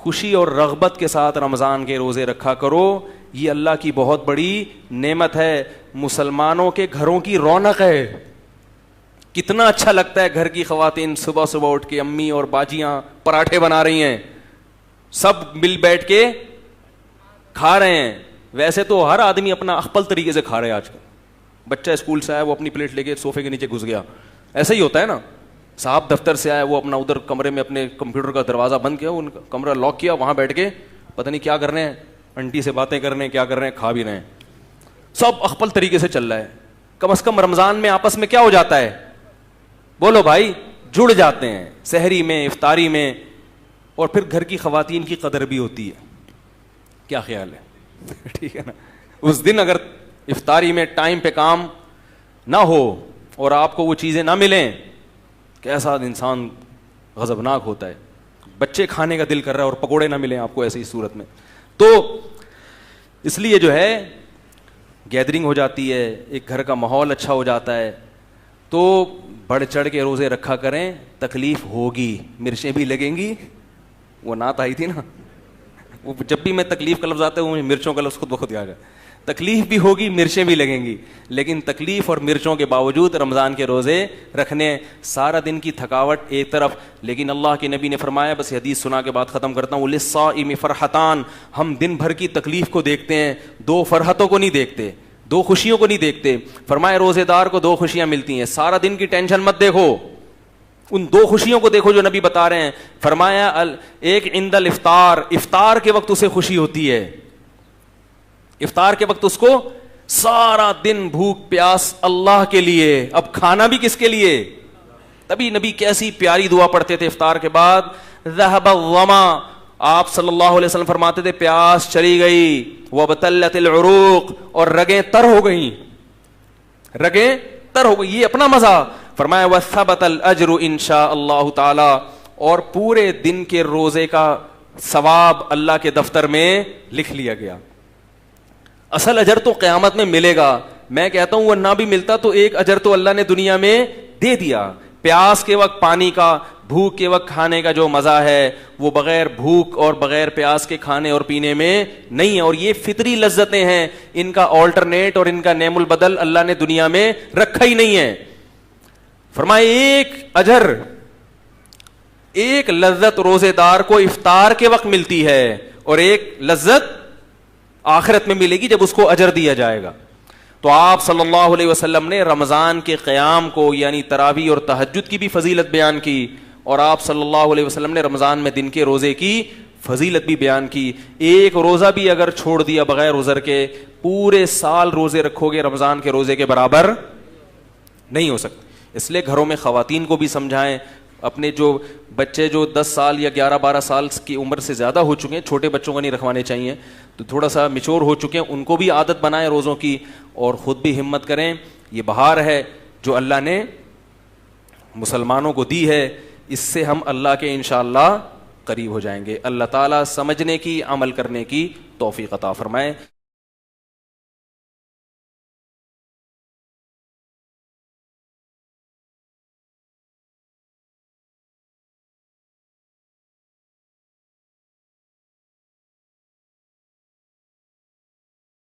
خوشی اور رغبت کے ساتھ رمضان کے روزے رکھا کرو. یہ اللہ کی بہت بڑی نعمت ہے, مسلمانوں کے گھروں کی رونق ہے. کتنا اچھا لگتا ہے گھر کی خواتین صبح صبح اٹھ کے امی اور باجیاں پراٹھے بنا رہی ہیں, سب مل بیٹھ کے کھا رہے ہیں. ویسے تو ہر آدمی اپنا اخپل طریقے سے کھا رہے ہیں آج کل. بچہ اسکول سے آیا, وہ اپنی پلیٹ لے کے صوفے کے نیچے گھس گیا, ایسا ہی ہوتا ہے نا. صاحب دفتر سے آیا, وہ اپنا ادھر کمرے میں اپنے کمپیوٹر کا دروازہ بند کیا, ان کا کمرہ لاک کیا, وہاں بیٹھ کے پتہ نہیں کیا کر رہے ہیں, انٹی سے باتیں کر رہے ہیں, کیا کر رہے ہیں, کھا بھی رہے ہیں. سب اخپل طریقے سے چل رہا ہے. کم از کم رمضان میں آپس میں کیا ہو جاتا ہے, بولو بھائی, جڑ جاتے ہیں سحری میں, افطاری میں, اور پھر گھر کی خواتین کی قدر بھی ہوتی ہے. کیا خیال ہے؟ ٹھیک ہے نا. اس دن اگر افطاری میں ٹائم پہ کام نہ ہو اور آپ کو وہ چیزیں نہ ملیں, کیسا انسان غضبناک ہوتا ہے. بچے کھانے کا دل کر رہا ہے اور پکوڑے نہ ملیں آپ کو ایسی صورت میں. تو اس لیے جو ہے گیدرنگ ہو جاتی ہے, ایک گھر کا ماحول اچھا ہو جاتا ہے. تو بڑھ چڑھ کے روزے رکھا کریں. تکلیف ہوگی, مرچیں بھی لگیں گی. وہ نعت آئی تھی نا, وہ جب بھی میں تکلیف کا لفظ آتا ہے وہ مرچوں کا لفظ خود بخود یاد ہے. تکلیف بھی ہوگی, مرچیں بھی لگیں گی, لیکن تکلیف اور مرچوں کے باوجود رمضان کے روزے رکھنے. سارا دن کی تھکاوٹ ایک طرف, لیکن اللہ کے نبی نے فرمایا, بس حدیث سنا کے بعد ختم کرتا ہوں, للصائم فرحتان, ہم دن بھر کی تکلیف کو دیکھتے ہیں, دو فرحتوں کو نہیں دیکھتے, دو خوشیوں کو نہیں دیکھتے. فرمایا روزے دار کو دو خوشیاں ملتی ہیں, سارا دن کی ٹینشن مت دیکھو, ان دو خوشیوں کو دیکھو جو نبی بتا رہے ہیں. فرمایا ایک عند الافطار, افطار کے وقت اسے خوشی ہوتی ہے. افطار کے وقت اس کو سارا دن بھوک پیاس اللہ کے لیے, اب کھانا بھی کس کے لیے. تبھی نبی کیسی پیاری دعا پڑھتے تھے افطار کے بعد, ذهب الظما, آپ صلی اللہ علیہ وسلم فرماتے تھے پیاس چلی گئی, وابتلت العروق, اور رگیں تر ہو گئیں, رگیں تر ہو گئی. یہ اپنا مزہ. فرمایا وثبت الاجر انشاء اللہ تعالی, اور پورے دن کے روزے کا ثواب اللہ کے دفتر میں لکھ لیا گیا. اصل اجر تو قیامت میں ملے گا. میں کہتا ہوں وہ نہ بھی ملتا تو ایک اجر تو اللہ نے دنیا میں دے دیا. پیاس کے وقت پانی کا, بھوک کے وقت کھانے کا جو مزہ ہے وہ بغیر بھوک اور بغیر پیاس کے کھانے اور پینے میں نہیں ہے. اور یہ فطری لذتیں ہیں, ان کا آلٹرنیٹ اور ان کا نعم البدل اللہ نے دنیا میں رکھا ہی نہیں ہے. فرمائے ایک اجر, ایک لذت روزے دار کو افطار کے وقت ملتی ہے, اور ایک لذت آخرت میں ملے گی جب اس کو اجر دیا جائے گا. تو آپ صلی اللہ علیہ وسلم نے رمضان کے قیام کو یعنی تراویح اور تہجد کی بھی فضیلت بیان کی, اور آپ صلی اللہ علیہ وسلم نے رمضان میں دن کے روزے کی فضیلت بھی بیان کی. ایک روزہ بھی اگر چھوڑ دیا بغیر عذر کے, پورے سال روزے رکھو گے رمضان کے روزے کے برابر نہیں ہو سکتے. اس لیے گھروں میں خواتین کو بھی سمجھائیں, اپنے جو بچے جو 10 سال یا 11-12 سال کی عمر سے زیادہ ہو چکے ہیں, چھوٹے بچوں کو نہیں رکھوانے چاہیے, تو تھوڑا سا میچور ہو چکے ہیں, ان کو بھی عادت بنائیں روزوں کی, اور خود بھی ہمت کریں. یہ بہار ہے جو اللہ نے مسلمانوں کو دی ہے, اس سے ہم اللہ کے انشاءاللہ قریب ہو جائیں گے. اللہ تعالیٰ سمجھنے کی, عمل کرنے کی توفیق عطا فرمائے.